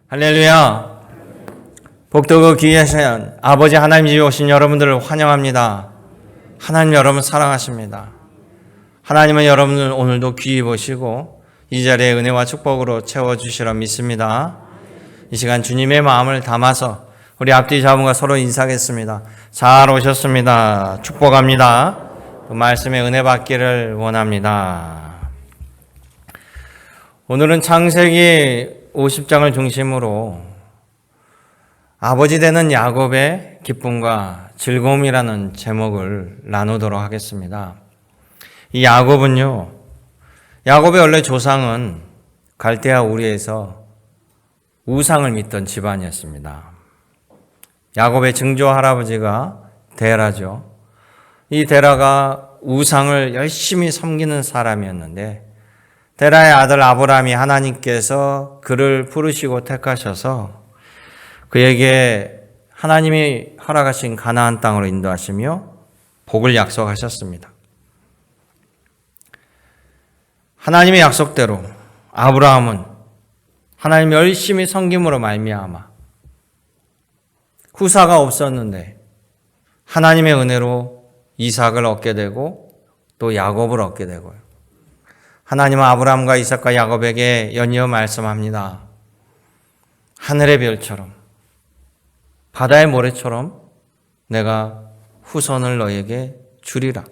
할렐루야. 복되고 귀하신 아버지 하나님 집에 오신 여러분들을 환영합니다. 하나님 여러분 사랑하십니다. 하나님은 여러분을 오늘도 귀히 보시고 이 자리에 은혜와 축복으로 채워주시라 믿습니다. 이 시간 주님의 마음을 담아서 우리 앞뒤 자분과 서로 인사하겠습니다. 잘 오셨습니다. 축복합니다. 말씀의 은혜 받기를 원합니다. 오늘은 창세기 50장을 중심으로 아버지 되는 야곱의 기쁨과 즐거움이라는 제목을 나누도록 하겠습니다. 이 야곱은요, 야곱의 원래 조상은 갈대아 우리에서 우상을 믿던 집안이었습니다. 야곱의 증조 할아버지가 데라죠. 이 데라가 우상을 열심히 섬기는 사람이었는데 데라의 아들 아브라함이 하나님께서 그를 부르시고 택하셔서 그에게 하나님이 허락하신 가나안 땅으로 인도하시며 복을 약속하셨습니다. 하나님의 약속대로 아브라함은 하나님 열심히 섬김으로 말미암아 후사가 없었는데 하나님의 은혜로 이삭을 얻게 되고 또 야곱을 얻게 되고요. 하나님은 아브라함과 이삭과 야곱에게 연이어 말씀합니다. 하늘의 별처럼 바다의 모래처럼 내가 후손을 너에게 주리라.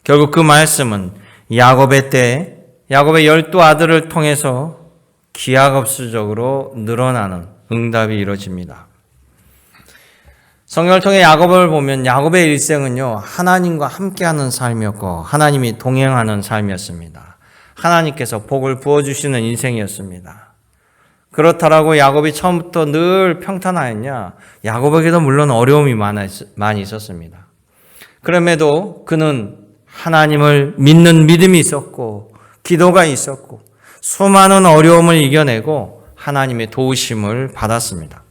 결국 그 말씀은 야곱의 때에 야곱의 12아들을 통해서 기하급수적으로 늘어나는 응답이 이루어집니다. 성경을 통해 야곱을 보면 야곱의 일생은요, 하나님과 함께하는 삶이었고 하나님이 동행하는 삶이었습니다. 하나님께서 복을 부어주시는 인생이었습니다. 그렇다라고 야곱이 처음부터 늘 평탄하였냐? 야곱에게도 물론 어려움이 많이 있었습니다. 그럼에도 그는 하나님을 믿는 믿음이 있었고 기도가 있었고 수많은 어려움을 이겨내고 하나님의 도우심을 받았습니다.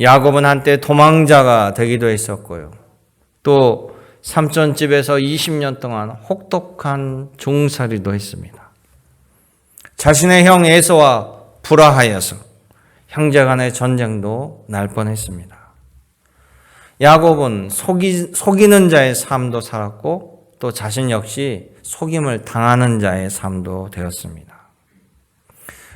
야곱은 한때 도망자가 되기도 했었고요. 또 삼촌집에서 20년 동안 혹독한 종살이도 했습니다. 자신의 형 에서와 불화하여서 형제 간의 전쟁도 날 뻔했습니다. 야곱은 속이는 자의 삶도 살았고 또 자신 역시 속임을 당하는 자의 삶도 되었습니다.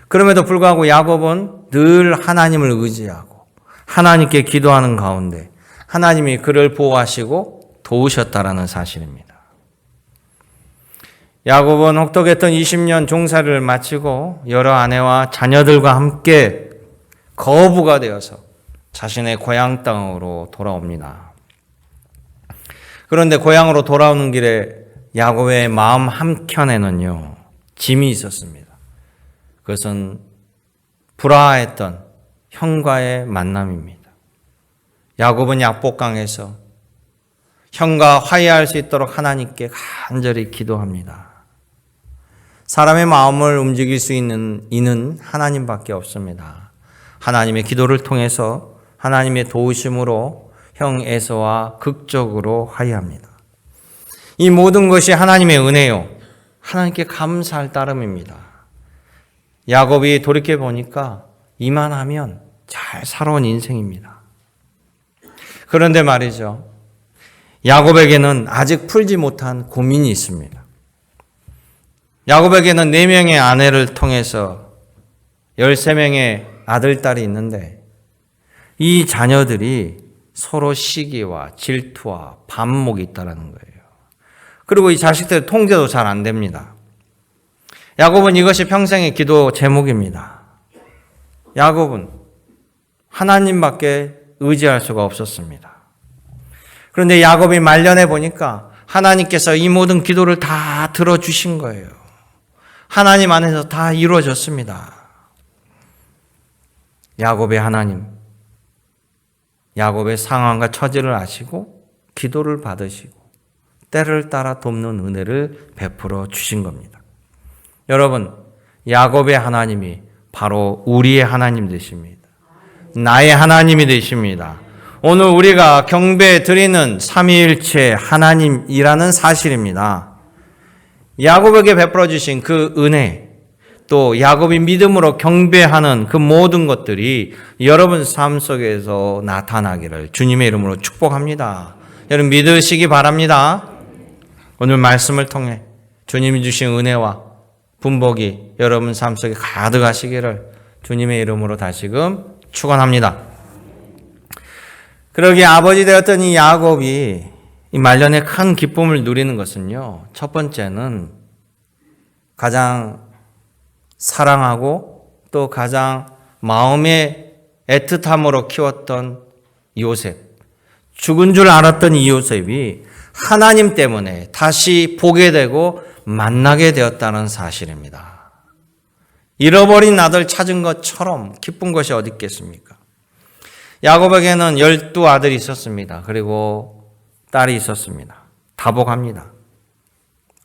그럼에도 불구하고 야곱은 늘 하나님을 의지하고 하나님께 기도하는 가운데 하나님이 그를 보호하시고 도우셨다라는 사실입니다. 야곱은 혹독했던 20년 종살이를 마치고 여러 아내와 자녀들과 함께 거부가 되어서 자신의 고향 땅으로 돌아옵니다. 그런데 고향으로 돌아오는 길에 야곱의 마음 한켠에는요, 짐이 있었습니다. 그것은 불화했던 형과의 만남입니다. 야곱은 약복강에서 형과 화해할 수 있도록 하나님께 간절히 기도합니다. 사람의 마음을 움직일 수 있는 이는 하나님밖에 없습니다. 하나님의 기도를 통해서 하나님의 도우심으로 형 에서와 극적으로 화해합니다. 이 모든 것이 하나님의 은혜요, 하나님께 감사할 따름입니다. 야곱이 돌이켜 보니까 이만하면 잘 살아온 인생입니다. 그런데 말이죠, 야곱에게는 아직 풀지 못한 고민이 있습니다. 야곱에게는 4명의 아내를 통해서 13명의 아들, 딸이 있는데 이 자녀들이 서로 시기와 질투와 반목이 있다는 거예요. 그리고 이 자식들 통제도 잘 안 됩니다. 야곱은 이것이 평생의 기도 제목입니다. 야곱은 하나님밖에 의지할 수가 없었습니다. 그런데 야곱이 말년에 보니까 하나님께서 이 모든 기도를 다 들어주신 거예요. 하나님 안에서 다 이루어졌습니다. 야곱의 하나님, 야곱의 상황과 처지를 아시고 기도를 받으시고 때를 따라 돕는 은혜를 베풀어 주신 겁니다. 여러분, 야곱의 하나님이 바로 우리의 하나님 되십니다. 나의 하나님이 되십니다. 오늘 우리가 경배 드리는 삼위일체 하나님이라는 사실입니다. 야곱에게 베풀어 주신 그 은혜, 또 야곱이 믿음으로 경배하는 그 모든 것들이 여러분 삶 속에서 나타나기를 주님의 이름으로 축복합니다. 여러분 믿으시기 바랍니다. 오늘 말씀을 통해 주님이 주신 은혜와 분복이 여러분 삶 속에 가득하시기를 주님의 이름으로 다시금 축원합니다. 그러기에 아버지 되었던 이 야곱이 이 말년에 큰 기쁨을 누리는 것은요, 첫 번째는 가장 사랑하고 또 가장 마음의 애틋함으로 키웠던 요셉, 죽은 줄 알았던 이 요셉이 하나님 때문에 다시 보게 되고 만나게 되었다는 사실입니다. 잃어버린 아들 찾은 것처럼 기쁜 것이 어디 있겠습니까? 야곱에게는 12아들이 있었습니다. 그리고 딸이 있었습니다. 다복합니다.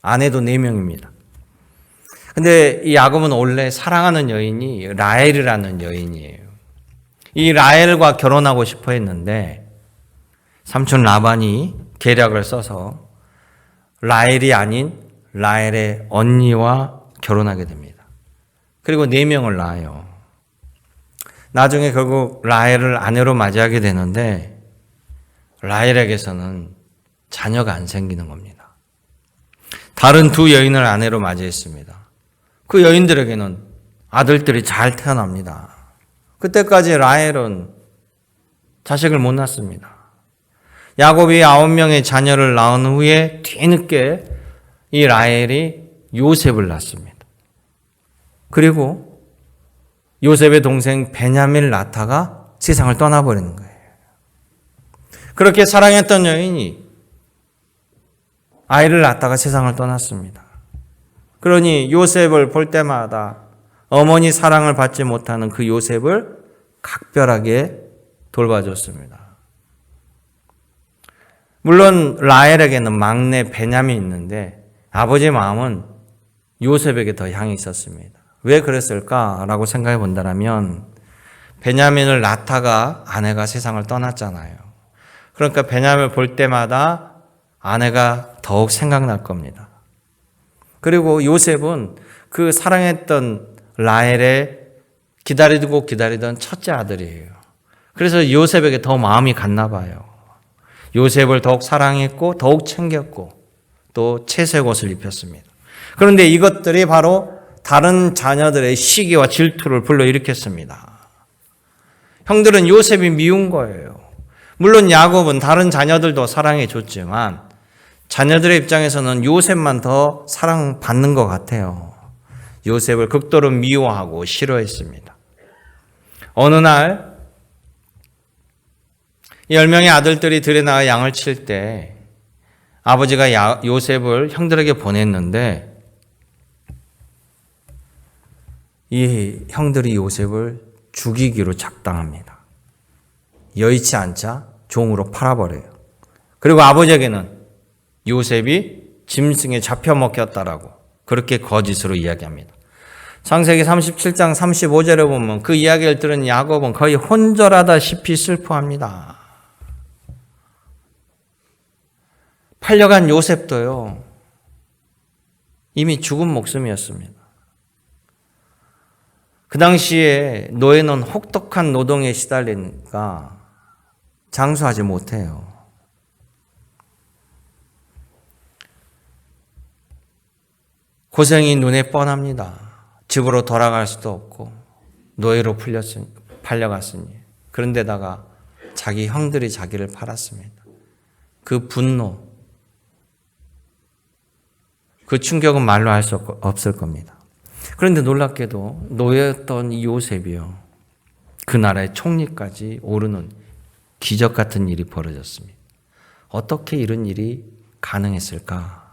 아내도 4명입니다. 근데 이 야곱은 원래 사랑하는 여인이 라헬이라는 여인이에요. 이 라헬과 결혼하고 싶어 했는데 삼촌 라반이 계략을 써서 라헬이 아닌 라헬의 언니와 결혼하게 됩니다. 그리고 4명을 낳아요. 나중에 결국 라헬을 아내로 맞이하게 되는데 라헬에게서는 자녀가 안 생기는 겁니다. 다른 2 여인을 아내로 맞이했습니다. 그 여인들에게는 아들들이 잘 태어납니다. 그때까지 라헬은 자식을 못 낳습니다. 야곱이 9명의 자녀를 낳은 후에 뒤늦게 이 라헬이 요셉을 낳습니다. 그리고 요셉의 동생 베냐민을 낳다가 세상을 떠나버리는 거예요. 그렇게 사랑했던 여인이 아이를 낳다가 세상을 떠났습니다. 그러니 요셉을 볼 때마다 어머니 사랑을 받지 못하는 그 요셉을 각별하게 돌봐줬습니다. 물론 라헬에게는 막내 베냐민이 있는데 아버지의 마음은 요셉에게 더 향해 있었습니다. 왜 그랬을까라고 생각해 본다면 베냐민을 낳다가 아내가 세상을 떠났잖아요. 그러니까 베냐민을 볼 때마다 아내가 더욱 생각날 겁니다. 그리고 요셉은 그 사랑했던 라헬의 기다리던 첫째 아들이에요. 그래서 요셉에게 더 마음이 갔나 봐요. 요셉을 더욱 사랑했고 더욱 챙겼고 또 채색 옷을 입혔습니다. 그런데 이것들이 바로 다른 자녀들의 시기와 질투를 불러일으켰습니다. 형들은 요셉이 미운 거예요. 물론 야곱은 다른 자녀들도 사랑해 줬지만 자녀들의 입장에서는 요셉만 더 사랑받는 것 같아요. 요셉을 극도로 미워하고 싫어했습니다. 어느 날 10명의 아들들이 들에 나가 양을 칠 때 아버지가 요셉을 형들에게 보냈는데 이 형들이 요셉을 죽이기로 작당합니다. 여의치 않자 종으로 팔아버려요. 그리고 아버지에게는 요셉이 짐승에 잡혀 먹혔다라고 그렇게 거짓으로 이야기합니다. 창세기 37장 35절에 보면 그 이야기를 들은 야곱은 거의 혼절하다시피 슬퍼합니다. 팔려간 요셉도요, 이미 죽은 목숨이었습니다. 그 당시에 노예는 혹독한 노동에 시달리니까 장수하지 못해요. 고생이 눈에 뻔합니다. 집으로 돌아갈 수도 없고 노예로 팔려갔으니. 그런데다가 자기 형들이 자기를 팔았습니다. 그 분노, 그 충격은 말로 할 수 없을 겁니다. 그런데 놀랍게도 노예였던 이 요셉이요, 그 나라의 총리까지 오르는 기적 같은 일이 벌어졌습니다. 어떻게 이런 일이 가능했을까?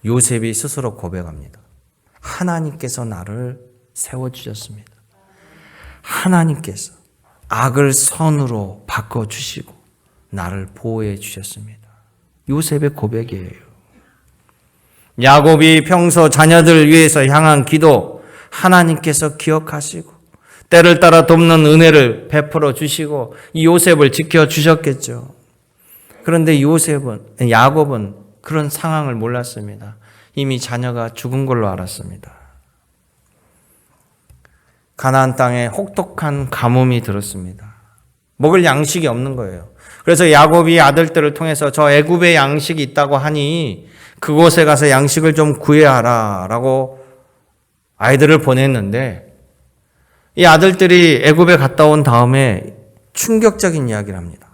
요셉이 스스로 고백합니다. 하나님께서 나를 세워주셨습니다. 하나님께서 악을 선으로 바꿔주시고 나를 보호해 주셨습니다. 요셉의 고백이에요. 야곱이 평소 자녀들을 위해서 향한 기도 하나님께서 기억하시고 때를 따라 돕는 은혜를 베풀어 주시고 이 요셉을 지켜주셨겠죠. 그런데 야곱은 그런 상황을 몰랐습니다. 이미 자녀가 죽은 걸로 알았습니다. 가나안 땅에 혹독한 가뭄이 들었습니다. 먹을 양식이 없는 거예요. 그래서 야곱이 아들들을 통해서 저 애굽에 양식이 있다고 하니 그곳에 가서 양식을 좀 구해하라라고 아이들을 보냈는데 이 아들들이 애굽에 갔다 온 다음에 충격적인 이야기를 합니다.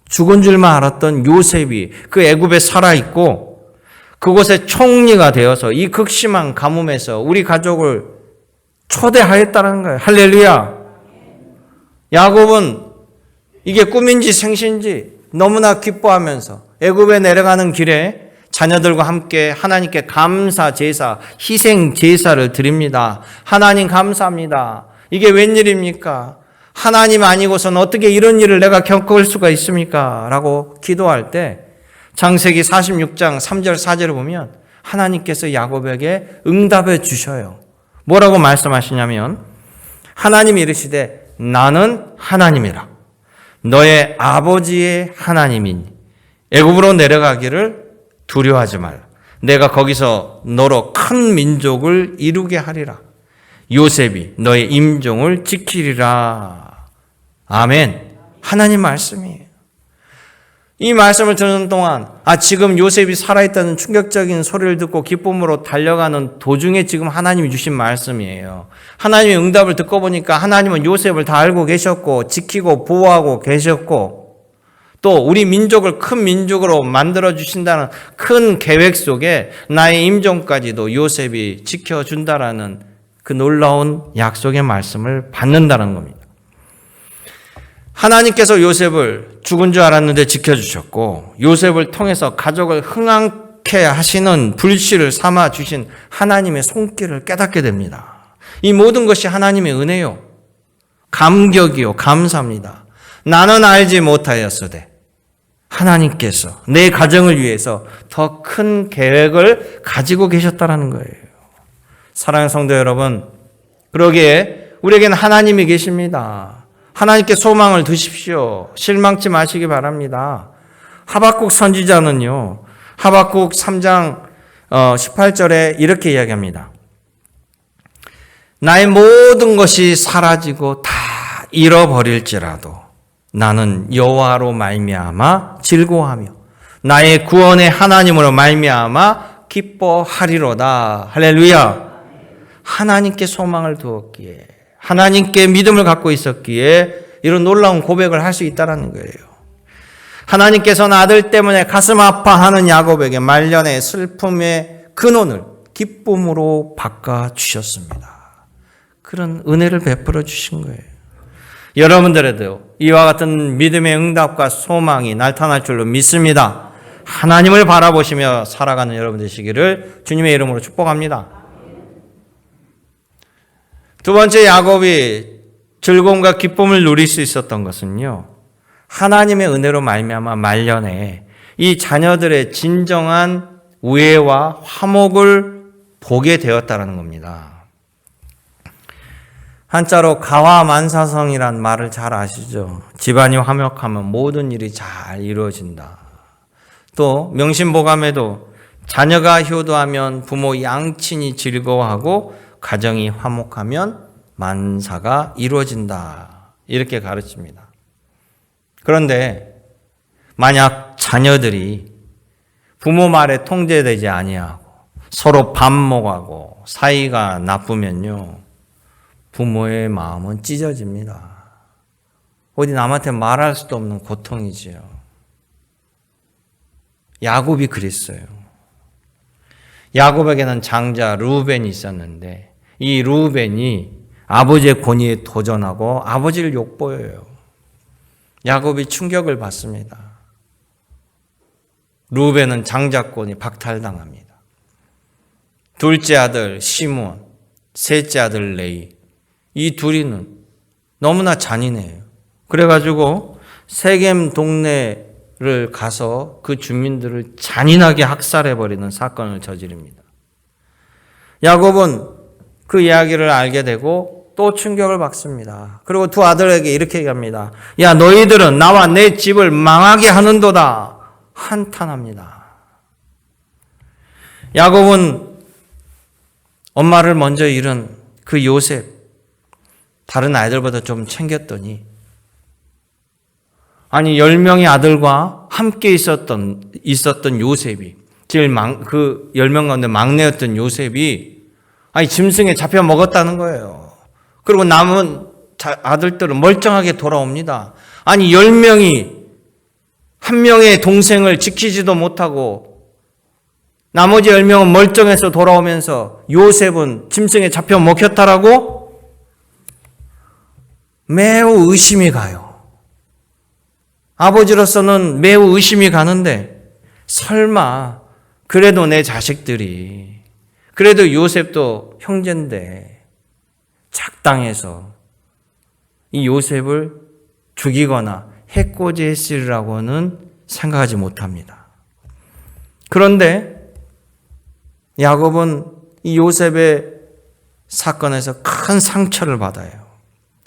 죽은 줄만 알았던 요셉이 그 애굽에 살아있고 그곳에 총리가 되어서 이 극심한 가뭄에서 우리 가족을 초대하였다는 거예요. 할렐루야. 야곱은 이게 꿈인지 생신지 너무나 기뻐하면서 애굽에 내려가는 길에 자녀들과 함께 하나님께 감사 제사, 희생 제사를 드립니다. 하나님 감사합니다. 이게 웬일입니까? 하나님 아니고서는 어떻게 이런 일을 내가 겪을 수가 있습니까? 라고 기도할 때 창세기 46장 3절 4절을 보면 하나님께서 야곱에게 응답해 주셔요. 뭐라고 말씀하시냐면 하나님이 이르시되 나는 하나님이라 너의 아버지의 하나님이니 애굽으로 내려가기를 두려워하지 말라. 내가 거기서 너로 큰 민족을 이루게 하리라. 요셉이 너의 임종을 지키리라. 아멘. 하나님 말씀이에요. 이 말씀을 듣는 동안 지금 요셉이 살아있다는 충격적인 소리를 듣고 기쁨으로 달려가는 도중에 지금 하나님이 주신 말씀이에요. 하나님의 응답을 듣고 보니까 하나님은 요셉을 다 알고 계셨고 지키고 보호하고 계셨고 또 우리 민족을 큰 민족으로 만들어 주신다는 큰 계획 속에 나의 임종까지도 요셉이 지켜준다라는 그 놀라운 약속의 말씀을 받는다는 겁니다. 하나님께서 요셉을 죽은 줄 알았는데 지켜주셨고 요셉을 통해서 가족을 흥황케 하시는 불씨를 삼아 주신 하나님의 손길을 깨닫게 됩니다. 이 모든 것이 하나님의 은혜요. 감격이요. 감사합니다. 나는 알지 못하였으되 하나님께서 내 가정을 위해서 더 큰 계획을 가지고 계셨다는 거예요. 사랑하는 성도 여러분, 그러기에 우리에게는 하나님이 계십니다. 하나님께 소망을 두십시오. 실망치 마시기 바랍니다. 하박국 선지자는요. 하박국 3장 18절에 이렇게 이야기합니다. 나의 모든 것이 사라지고 다 잃어버릴지라도 나는 여호와로 말미암아 즐거워하며 나의 구원의 하나님으로 말미암아 기뻐하리로다. 할렐루야. 하나님께 소망을 두었기에 하나님께 믿음을 갖고 있었기에 이런 놀라운 고백을 할 수 있다는 거예요. 하나님께서는 아들 때문에 가슴 아파하는 야곱에게 말년의 슬픔의 근원을 기쁨으로 바꿔주셨습니다. 그런 은혜를 베풀어 주신 거예요. 여러분들에도 이와 같은 믿음의 응답과 소망이 나타날 줄로 믿습니다. 하나님을 바라보시며 살아가는 여러분 되시기를 주님의 이름으로 축복합니다. 두 번째 야곱이 즐거움과 기쁨을 누릴 수 있었던 것은요. 하나님의 은혜로 말미암아 말년에 이 자녀들의 진정한 우애와 화목을 보게 되었다는 겁니다. 한자로 가화만사성이란 말을 잘 아시죠? 집안이 화목하면 모든 일이 잘 이루어진다. 또 명심보감에도 자녀가 효도하면 부모 양친이 즐거워하고 가정이 화목하면 만사가 이루어진다. 이렇게 가르칩니다. 그런데 만약 자녀들이 부모 말에 통제되지 아니하고 서로 반목하고 사이가 나쁘면요. 부모의 마음은 찢어집니다. 어디 남한테 말할 수도 없는 고통이지요. 야곱이 그랬어요. 야곱에게는 장자 르우벤이 있었는데 이 르우벤이 아버지의 권위에 도전하고 아버지를 욕보여요. 야곱이 충격을 받습니다. 르우벤은 장자권이 박탈당합니다. 둘째 아들 시몬, 셋째 아들 레위, 이 둘이는 너무나 잔인해요. 그래가지고 세겜 동네를 가서 그 주민들을 잔인하게 학살해버리는 사건을 저지릅니다. 야곱은 그 이야기를 알게 되고 또 충격을 받습니다. 그리고 두 아들에게 이렇게 얘기합니다. 야, 너희들은 나와 내 집을 망하게 하는도다. 한탄합니다. 야곱은 엄마를 먼저 잃은 그 요셉, 다른 아이들보다 좀 챙겼더니 아니 10명의 아들과 함께 있었던 요셉이 그 10명 가운데 막내였던 요셉이 아니 짐승에 잡혀 먹었다는 거예요. 그리고 남은 아들들은 멀쩡하게 돌아옵니다. 아니 10명이 한 명의 동생을 지키지도 못하고 나머지 10명은 멀쩡해서 돌아오면서 요셉은 짐승에 잡혀 먹혔다라고 매우 의심이 가요. 아버지로서는 매우 의심이 가는데 설마 그래도 내 자식들이 그래도 요셉도 형제인데 작당해서 이 요셉을 죽이거나 해코지했으리라고는 생각하지 못합니다. 그런데 야곱은 이 요셉의 사건에서 큰 상처를 받아요.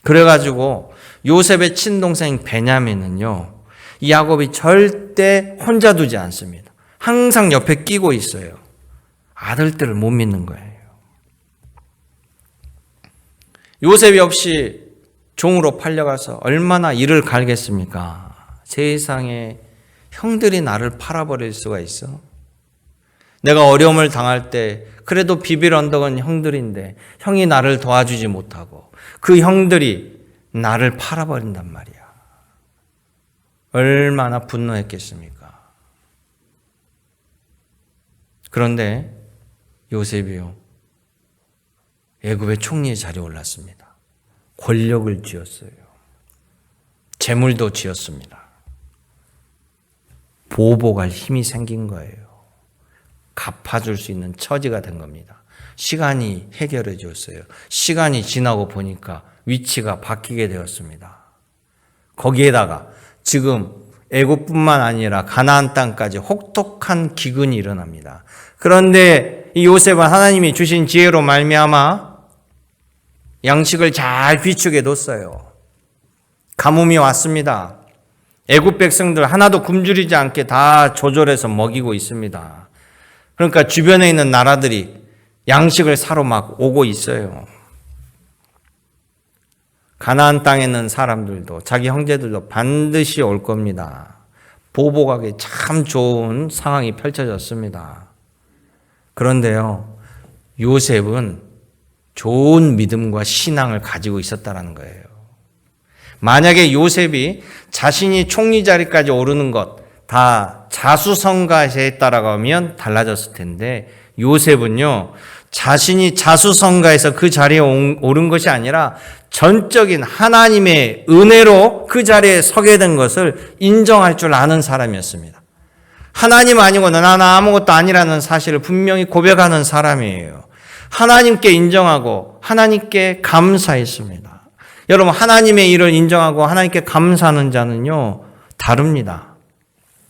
그래가지고 요셉의 친동생 베냐민은요, 이 야곱이 절대 혼자 두지 않습니다. 항상 옆에 끼고 있어요. 아들들을 못 믿는 거예요. 요셉이 없이 종으로 팔려가서 얼마나 이를 갈겠습니까? 세상에 형들이 나를 팔아버릴 수가 있어? 내가 어려움을 당할 때 그래도 비빌 언덕은 형들인데 형이 나를 도와주지 못하고 그 형들이 나를 팔아버린단 말이야. 얼마나 분노했겠습니까? 그런데 요셉이요, 애굽의 총리의 자리에 올랐습니다. 권력을 쥐었어요. 재물도 쥐었습니다. 보복할 힘이 생긴 거예요. 갚아줄 수 있는 처지가 된 겁니다. 시간이 해결해 줬어요. 시간이 지나고 보니까 위치가 바뀌게 되었습니다. 거기에다가 지금 애굽뿐만 아니라 가나안 땅까지 혹독한 기근이 일어납니다. 그런데 이 요셉은 하나님이 주신 지혜로 말미암아 양식을 잘 비축해 뒀어요. 가뭄이 왔습니다. 애굽 백성들 하나도 굶주리지 않게 다 조절해서 먹이고 있습니다. 그러니까 주변에 있는 나라들이 양식을 사러 막 오고 있어요. 가나안 땅에 있는 사람들도 자기 형제들도 반드시 올 겁니다. 보복하기 참 좋은 상황이 펼쳐졌습니다. 그런데요, 요셉은 좋은 믿음과 신앙을 가지고 있었다는 거예요. 만약에 요셉이 자신이 총리 자리까지 오르는 것 다 자수성가해서 했다라고 하면 달라졌을 텐데, 요셉은요, 자신이 자수성가해서 그 자리에 오른 것이 아니라 전적인 하나님의 은혜로 그 자리에 서게 된 것을 인정할 줄 아는 사람이었습니다. 하나님 아니고 나는 아무것도 아니라는 사실을 분명히 고백하는 사람이에요. 하나님께 인정하고 하나님께 감사했습니다. 여러분, 하나님의 일을 인정하고 하나님께 감사하는 자는요, 다릅니다.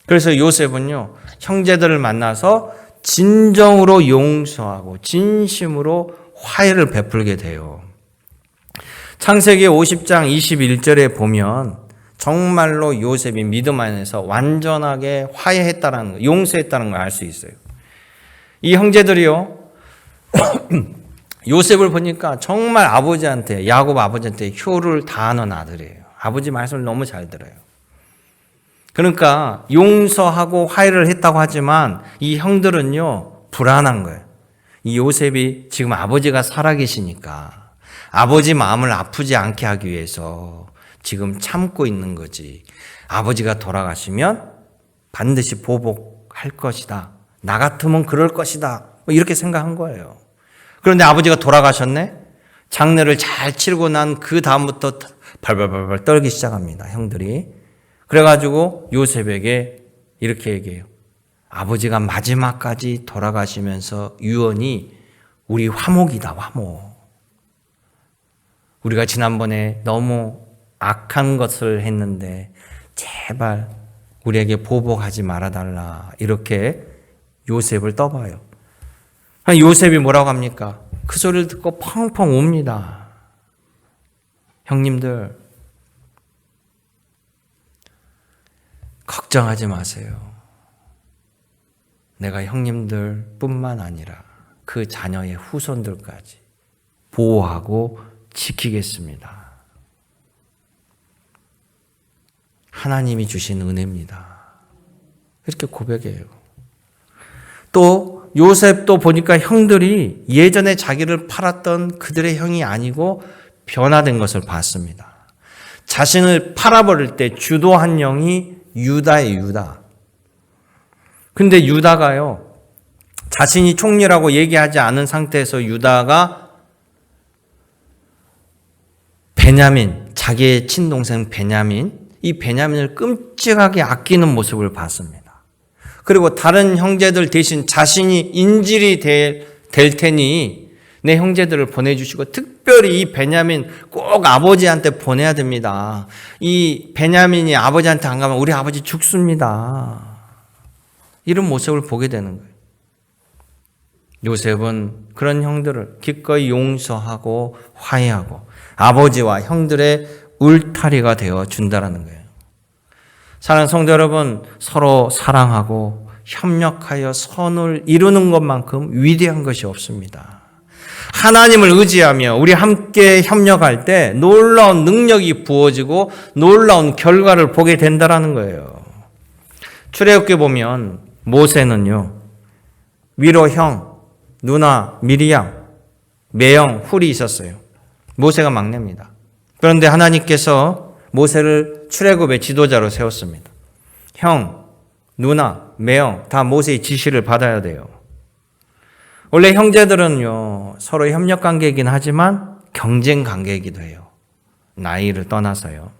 그래서 요셉은요, 형제들을 만나서 진정으로 용서하고 진심으로 화해를 베풀게 돼요. 창세기 50장 21절에 보면 정말로 요셉이 믿음 안에서 완전하게 화해했다는 거, 용서했다는 걸 알 수 있어요. 이 형제들이요, 요셉을 보니까 정말 아버지한테, 야곱 아버지한테 효를 다하는 아들이에요. 아버지 말씀을 너무 잘 들어요. 그러니까 용서하고 화해를 했다고 하지만 이 형들은요, 불안한 거예요. 이 요셉이 지금 아버지가 살아계시니까 아버지 마음을 아프지 않게 하기 위해서 지금 참고 있는 거지. 아버지가 돌아가시면 반드시 보복할 것이다. 나 같으면 그럴 것이다. 이렇게 생각한 거예요. 그런데 아버지가 돌아가셨네? 장례를 잘 치르고 난 그 다음부터 발발발발 떨기 시작합니다. 형들이. 그래가지고 요셉에게 이렇게 얘기해요. 아버지가 마지막까지 돌아가시면서 유언이 우리 화목이다, 화목. 우리가 지난번에 너무 악한 것을 했는데 제발 우리에게 보복하지 말아달라. 이렇게 요셉을 떠봐요. 요셉이 뭐라고 합니까? 그 소리를 듣고 펑펑 웁니다. 형님들, 걱정하지 마세요. 내가 형님들 뿐만 아니라 그 자녀의 후손들까지 보호하고 지키겠습니다. 하나님이 주신 은혜입니다. 이렇게 고백해요. 또 요셉도 보니까 형들이 예전에 자기를 팔았던 그들의 형이 아니고 변화된 것을 봤습니다. 자신을 팔아버릴 때 주도한 영이 유다예요, 유다. 근데 유다가요, 자신이 총리라고 얘기하지 않은 상태에서 유다가 베냐민, 자기의 친동생 베냐민, 이 베냐민을 끔찍하게 아끼는 모습을 봤습니다. 그리고 다른 형제들 대신 자신이 인질이 될 테니 내 형제들을 보내주시고 특별히 이 베냐민 꼭 아버지한테 보내야 됩니다. 이 베냐민이 아버지한테 안 가면 우리 아버지 죽습니다. 이런 모습을 보게 되는 거예요. 요셉은 그런 형들을 기꺼이 용서하고 화해하고 아버지와 형들의 울타리가 되어 준다라는 거예요. 사랑하는 성도 여러분, 서로 사랑하고 협력하여 선을 이루는 것만큼 위대한 것이 없습니다. 하나님을 의지하며 우리 함께 협력할 때 놀라운 능력이 부어지고 놀라운 결과를 보게 된다는 거예요. 출애굽기에 보면 모세는요, 위로 형, 누나 미리암, 매형 훌이 있었어요. 모세가 막내입니다. 그런데 하나님께서 모세를 출애굽의 지도자로 세웠습니다. 형, 누나, 매형 다 모세의 지시를 받아야 돼요. 원래 형제들은요, 서로 협력 관계이긴 하지만 경쟁 관계이기도 해요. 나이를 떠나서요.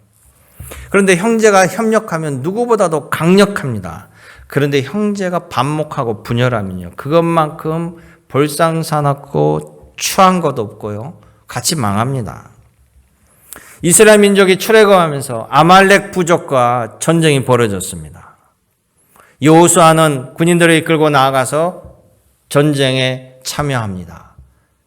그런데 형제가 협력하면 누구보다도 강력합니다. 그런데 형제가 반목하고 분열하면요, 그것만큼 볼상사납고 추한 것도 없고요, 같이 망합니다. 이스라엘 민족이 출애굽하면서 아말렉 부족과 전쟁이 벌어졌습니다. 여호수아는 군인들을 이끌고 나아가서 전쟁에 참여합니다.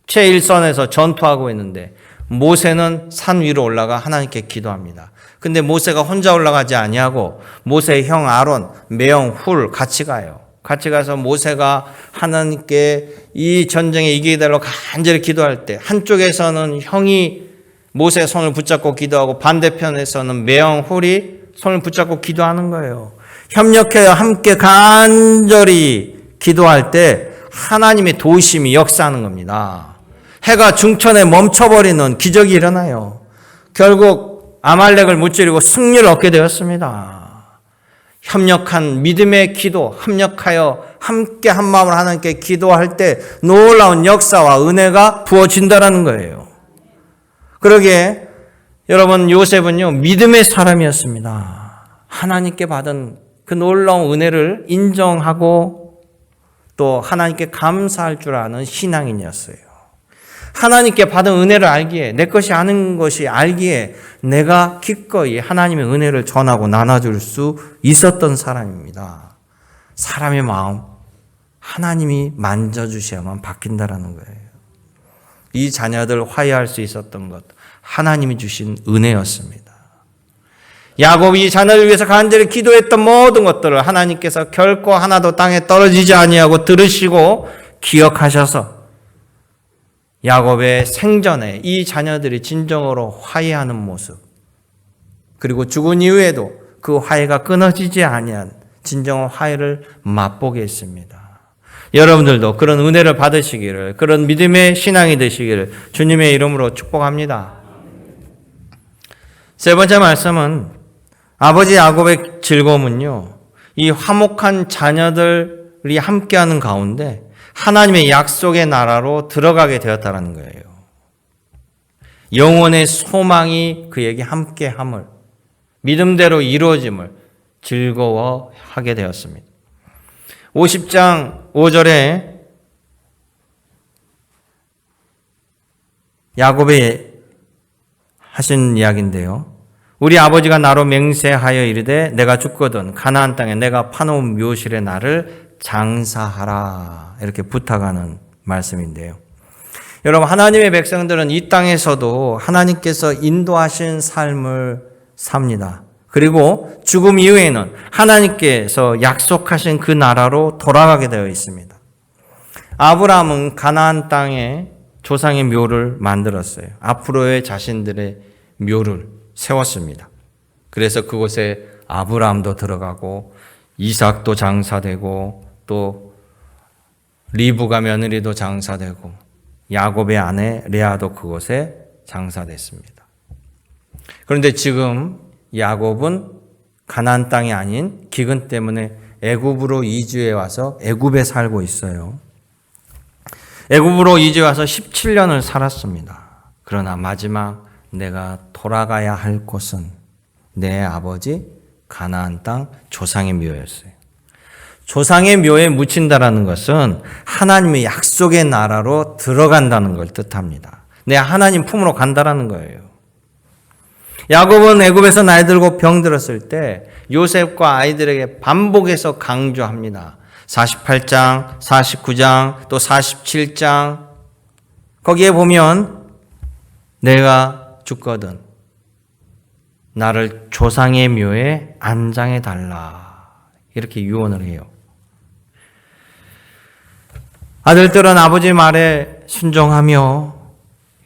최일선에서 전투하고 있는데 모세는 산 위로 올라가 하나님께 기도합니다. 근데 모세가 혼자 올라가지 아니하고 모세의 형 아론, 매형 훌 같이 가요. 같이 가서 모세가 하나님께 이 전쟁에 이기게 달라고 간절히 기도할 때 한쪽에서는 형이 모세의 손을 붙잡고 기도하고 반대편에서는 매형 훌이 손을 붙잡고 기도하는 거예요. 협력해서 함께 간절히 기도할 때 하나님의 도우심이 역사하는 겁니다. 해가 중천에 멈춰버리는 기적이 일어나요. 결국 아말렉을 무찌르고 승리를 얻게 되었습니다. 협력한 믿음의 기도, 협력하여 함께 한 마음으로 하나님께 기도할 때 놀라운 역사와 은혜가 부어진다는 거예요. 그러기에 여러분, 요셉은요, 믿음의 사람이었습니다. 하나님께 받은 그 놀라운 은혜를 인정하고 또 하나님께 감사할 줄 아는 신앙인이었어요. 하나님께 받은 은혜를 알기에, 내 것이 아닌 것이 알기에 내가 기꺼이 하나님의 은혜를 전하고 나눠줄 수 있었던 사람입니다. 사람의 마음, 하나님이 만져주셔야만 바뀐다라는 거예요. 이 자녀들 화해할 수 있었던 것, 하나님이 주신 은혜였습니다. 야곱이 이 자녀를 위해서 간절히 기도했던 모든 것들을 하나님께서 결코 하나도 땅에 떨어지지 아니하고 들으시고 기억하셔서 야곱의 생전에 이 자녀들이 진정으로 화해하는 모습, 그리고 죽은 이후에도 그 화해가 끊어지지 아니한 진정한 화해를 맛보게 했습니다. 여러분들도 그런 은혜를 받으시기를, 그런 믿음의 신앙이 되시기를 주님의 이름으로 축복합니다. 세 번째 말씀은 아버지 야곱의 즐거움은요, 이 화목한 자녀들이 함께하는 가운데 하나님의 약속의 나라로 들어가게 되었다는 거예요. 영혼의 소망이 그에게 함께함을, 믿음대로 이루어짐을 즐거워하게 되었습니다. 50장 5절에 야곱이 하신 이야기인데요. 우리 아버지가 나로 맹세하여 이르되 내가 죽거든 가나안 땅에 내가 파놓은 묘실에 나를 장사하라, 이렇게 부탁하는 말씀인데요. 여러분, 하나님의 백성들은 이 땅에서도 하나님께서 인도하신 삶을 삽니다. 그리고 죽음 이후에는 하나님께서 약속하신 그 나라로 돌아가게 되어 있습니다. 아브라함은 가나안 땅에 조상의 묘를 만들었어요. 앞으로의 자신들의 묘를 세웠습니다. 그래서 그곳에 아브라함도 들어가고 이삭도 장사되고 또 리브가 며느리도 장사되고 야곱의 아내 레아도 그곳에 장사됐습니다. 그런데 지금 야곱은 가나안 땅이 아닌 기근 때문에 애굽으로 이주해 와서 애굽에 살고 있어요. 애굽으로 이주해 와서 17년을 살았습니다. 그러나 마지막 내가 돌아가야 할 곳은 내 아버지 가나안 땅 조상의 묘였어요. 조상의 묘에 묻힌다라는 것은 하나님의 약속의 나라로 들어간다는 걸 뜻합니다. 내 하나님 품으로 간다라는 거예요. 야곱은 애굽에서 나이 들고 병들었을 때 요셉과 아이들에게 반복해서 강조합니다. 48장, 49장, 또 47장 거기에 보면 내가 죽거든 나를 조상의 묘에 안장해 달라 이렇게 유언을 해요. 아들들은 아버지 말에 순종하며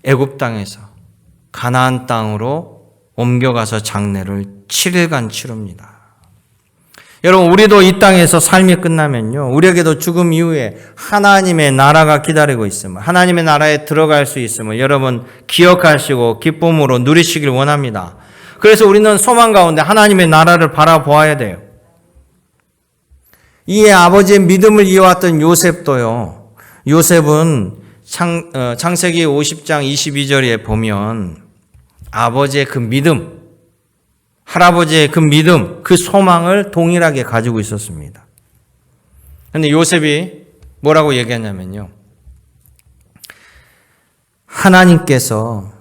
애굽 땅에서 가나안 땅으로 옮겨가서 장례를 7일간 치릅니다. 여러분 우리도 이 땅에서 삶이 끝나면요 우리에게도 죽음 이후에 하나님의 나라가 기다리고 있음을 하나님의 나라에 들어갈 수 있음을 여러분 기억하시고 기쁨으로 누리시길 원합니다. 그래서 우리는 소망 가운데 하나님의 나라를 바라보아야 돼요. 이에 아버지의 믿음을 이어왔던 요셉도요. 요셉은 창세기 50장 22절에 보면 아버지의 그 믿음, 할아버지의 그 믿음, 그 소망을 동일하게 가지고 있었습니다. 그런데 요셉이 뭐라고 얘기하냐면요. 하나님께서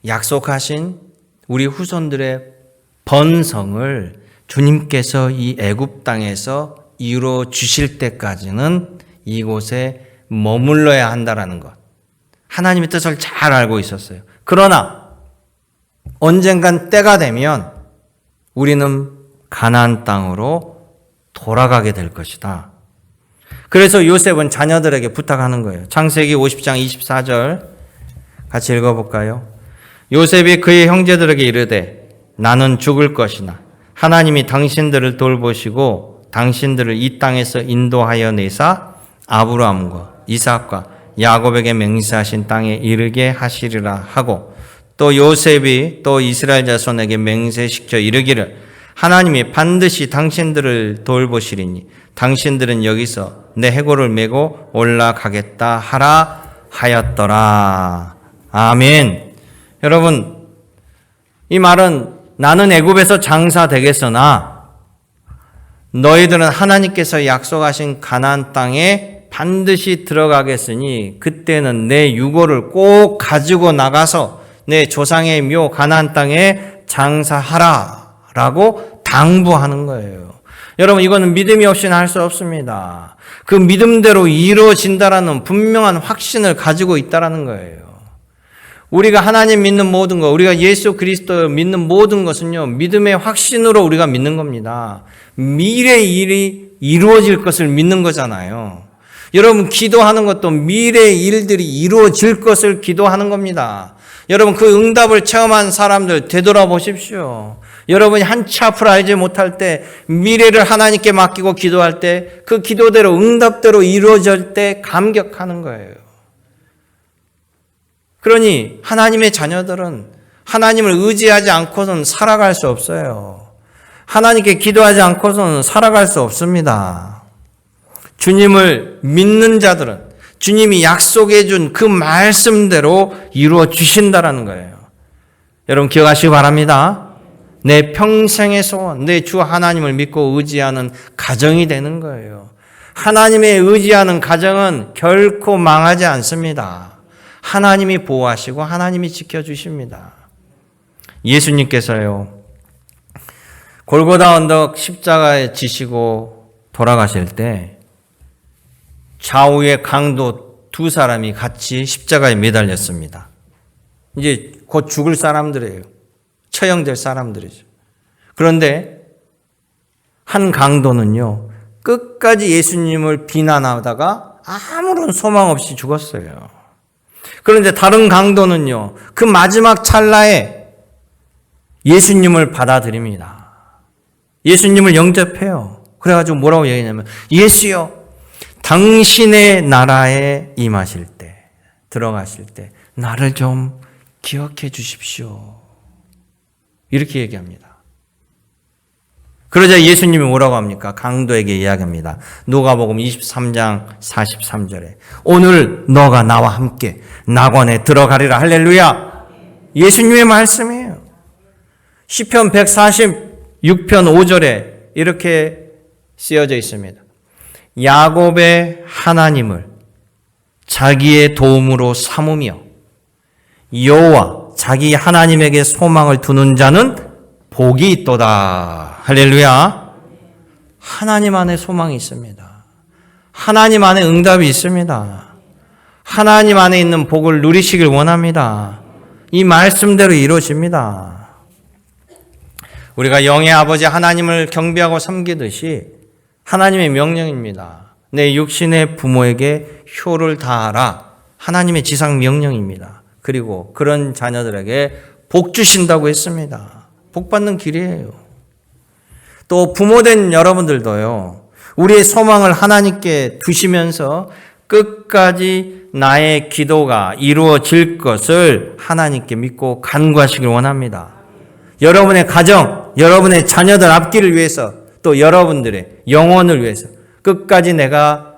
약속하신 우리 후손들의 번성을 주님께서 이 애굽 땅에서 이루어 주실 때까지는 이곳에 머물러야 한다라는 것. 하나님의 뜻을 잘 알고 있었어요. 그러나 언젠간 때가 되면 우리는 가나안 땅으로 돌아가게 될 것이다. 그래서 요셉은 자녀들에게 부탁하는 거예요. 창세기 50장 24절 같이 읽어볼까요? 요셉이 그의 형제들에게 이르되 나는 죽을 것이나 하나님이 당신들을 돌보시고 당신들을 이 땅에서 인도하여 내사 아브라함과 이삭과 야곱에게 맹세하신 땅에 이르게 하시리라 하고 또 요셉이 또 이스라엘 자손에게 맹세시켜 이르기를 하나님이 반드시 당신들을 돌보시리니 당신들은 여기서 내 해골을 메고 올라가겠다 하라 하였더라. 아멘. 여러분 이 말은 나는 애굽에서 장사되겠으나 너희들은 하나님께서 약속하신 가나안 땅에 반드시 들어가겠으니 그때는 내 유고를 꼭 가지고 나가서 내 조상의 묘 가나안 땅에 장사하라라고 당부하는 거예요. 여러분 이거는 믿음이 없이는 할 수 없습니다. 그 믿음대로 이루어진다라는 분명한 확신을 가지고 있다라는 거예요. 우리가 하나님 믿는 모든 것, 우리가 예수 그리스도 믿는 모든 것은요, 믿음의 확신으로 우리가 믿는 겁니다. 미래의 일이 이루어질 것을 믿는 거잖아요. 여러분, 기도하는 것도 미래의 일들이 이루어질 것을 기도하는 겁니다. 여러분, 그 응답을 체험한 사람들 되돌아보십시오. 여러분이 한치 앞을 알지 못할 때, 미래를 하나님께 맡기고 기도할 때, 그 기도대로 응답대로 이루어질 때 감격하는 거예요. 그러니 하나님의 자녀들은 하나님을 의지하지 않고서는 살아갈 수 없어요. 하나님께 기도하지 않고서는 살아갈 수 없습니다. 주님을 믿는 자들은 주님이 약속해 준 그 말씀대로 이루어 주신다라는 거예요. 여러분 기억하시기 바랍니다. 내 평생의 소원, 내 주 하나님을 믿고 의지하는 가정이 되는 거예요. 하나님의 의지하는 가정은 결코 망하지 않습니다. 하나님이 보호하시고 하나님이 지켜주십니다. 예수님께서요, 골고다 언덕 십자가에 지시고 돌아가실 때 좌우의 강도 두 사람이 같이 십자가에 매달렸습니다. 이제 곧 죽을 사람들이에요. 처형될 사람들이죠. 그런데 한 강도는요, 끝까지 예수님을 비난하다가 아무런 소망 없이 죽었어요. 그런데 다른 강도는요, 그 마지막 찰나에 예수님을 받아들입니다. 예수님을 영접해요. 그래가지고 뭐라고 얘기하냐면, 예수여, 당신의 나라에 임하실 때, 들어가실 때 나를 좀 기억해 주십시오. 이렇게 얘기합니다. 그러자 예수님이 뭐라고 합니까? 강도에게 이야기합니다. 누가복음 23장 43절에 오늘 너가 나와 함께 낙원에 들어가리라. 할렐루야. 예수님의 말씀이에요. 시편 146편 5절에 이렇게 쓰여져 있습니다. 야곱의 하나님을 자기의 도움으로 삼으며 여호와 자기 하나님에게 소망을 두는 자는 복이 있도다. 할렐루야. 하나님 안에 소망이 있습니다. 하나님 안에 응답이 있습니다. 하나님 안에 있는 복을 누리시길 원합니다. 이 말씀대로 이루어집니다. 우리가 영의 아버지 하나님을 경배하고 섬기듯이 하나님의 명령입니다. 내 육신의 부모에게 효를 다하라. 하나님의 지상 명령입니다. 그리고 그런 자녀들에게 복 주신다고 했습니다. 복 받는 길이에요. 또 부모된 여러분들도요, 우리의 소망을 하나님께 두시면서 끝까지 나의 기도가 이루어질 것을 하나님께 믿고 간구하시길 원합니다. 여러분의 가정, 여러분의 자녀들 앞길을 위해서, 또 여러분들의 영혼을 위해서 끝까지 내가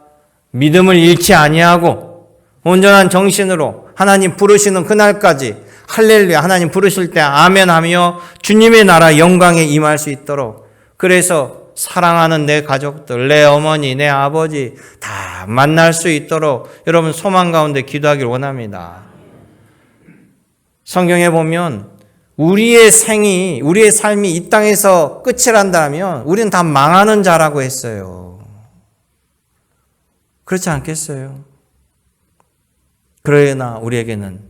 믿음을 잃지 아니하고 온전한 정신으로 하나님 부르시는 그날까지 할렐루야, 하나님 부르실 때 아멘하며 주님의 나라 영광에 임할 수 있도록, 그래서 사랑하는 내 가족들, 내 어머니, 내 아버지 다 만날 수 있도록 여러분 소망 가운데 기도하길 원합니다. 성경에 보면 우리의 삶이 이 땅에서 끝이란다면 우리는 다 망하는 자라고 했어요. 그렇지 않겠어요? 그러나 우리에게는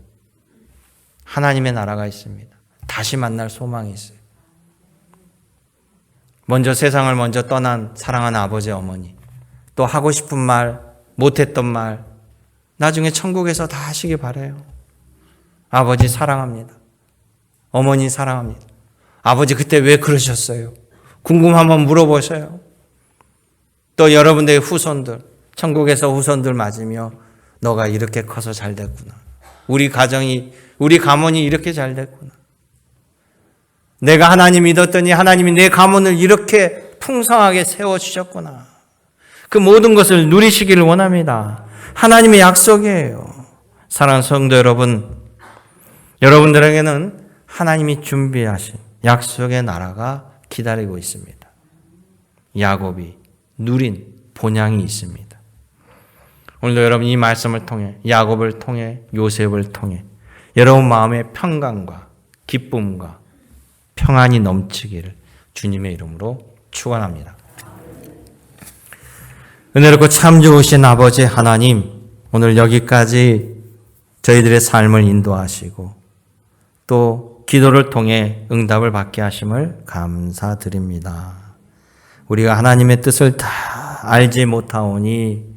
하나님의 나라가 있습니다. 다시 만날 소망이 있어요. 먼저 세상을 먼저 떠난 사랑하는 아버지, 어머니, 또 하고 싶은 말, 못했던 말, 나중에 천국에서 다 하시기 바라요. 아버지 사랑합니다. 어머니 사랑합니다. 아버지 그때 왜 그러셨어요? 궁금하면 물어보셔요. 또 여러분들의 후손들, 천국에서 후손들 맞으며 너가 이렇게 커서 잘 됐구나. 우리 가문이 이렇게 잘 됐구나. 내가 하나님 믿었더니 하나님이 내 가문을 이렇게 풍성하게 세워주셨구나. 그 모든 것을 누리시기를 원합니다. 하나님의 약속이에요. 사랑하는 성도 여러분, 여러분들에게는 하나님이 준비하신 약속의 나라가 기다리고 있습니다. 야곱이 누린 본향이 있습니다. 오늘도 여러분 이 말씀을 통해, 야곱을 통해, 요셉을 통해 여러분 마음의 평강과 기쁨과 평안이 넘치기를 주님의 이름으로 축원합니다. 은혜롭고 참 좋으신 아버지 하나님, 오늘 여기까지 저희들의 삶을 인도하시고 또 기도를 통해 응답을 받게 하심을 감사드립니다. 우리가 하나님의 뜻을 다 알지 못하오니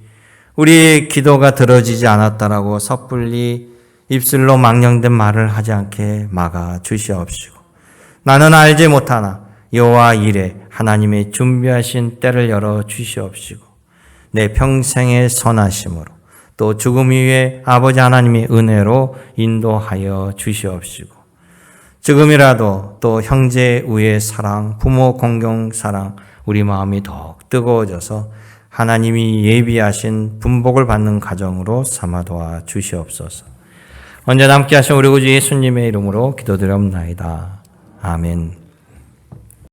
우리의 기도가 들어지지 않았다라고 섣불리 입술로 망령된 말을 하지 않게 막아 주시옵시고, 나는 알지 못하나 여호와 이레 하나님의 준비하신 때를 열어 주시옵시고, 내 평생의 선하심으로 또 죽음 이후에 아버지 하나님의 은혜로 인도하여 주시옵시고, 지금이라도 또 형제 우애 사랑, 부모 공경 사랑, 우리 마음이 더욱 뜨거워져서 하나님이 예비하신 분복을 받는 가정으로 삼아 도와 주시옵소서. 언제나 함께 하신 우리 구주 예수님의 이름으로 기도드렸나이다. 아멘.